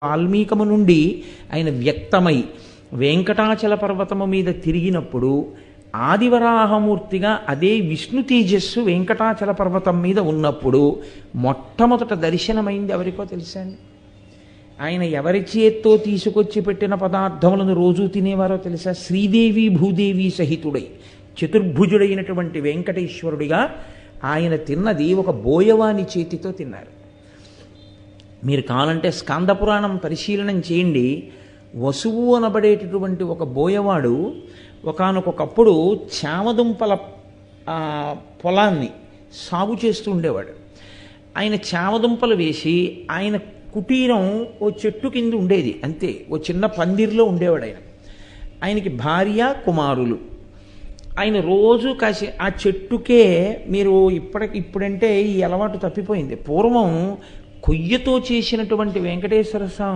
వాల్మీకము నుండి ఆయన వ్యక్తమై వెంకటాచల పర్వతము మీద తిరిగినప్పుడు ఆదివరాహమూర్తిగా అదే విష్ణు తేజస్సు వెంకటాచల పర్వతం మీద ఉన్నప్పుడు మొట్టమొదట దర్శనమైంది ఎవరికో తెలుసా అండి? ఆయన ఎవరి చేత్తో తీసుకొచ్చి పెట్టిన పదార్థములను రోజూ తినేవారో తెలుసా? శ్రీదేవి భూదేవి సహితుడై చతుర్భుజుడైనటువంటి వెంకటేశ్వరుడిగా ఆయన తిన్నది ఒక బోయవాని చేతితో తిన్నారు. మీరు కావాలంటే స్కాందపురాణం పరిశీలనం చేయండి. వసువు అనబడేటటువంటి ఒక బోయవాడు ఒకానొకప్పుడు చామదుంపల పొలాన్ని సాగు చేస్తూ ఉండేవాడు. ఆయన చామదుంపలు వేసి ఆయన కుటీరం ఓ చెట్టు కింద ఉండేది, అంతే, ఓ చిన్న పందిరిలో ఉండేవాడు ఆయన. ఆయనకి భార్య కుమారులు. ఆయన రోజు కాసి ఆ చెట్టుకే మీరు ఇప్పుడంటే ఈ అలవాటు తప్పిపోయింది. పూర్వం కొయ్యతో చేసినటువంటి వెంకటేశ్వర స్వామి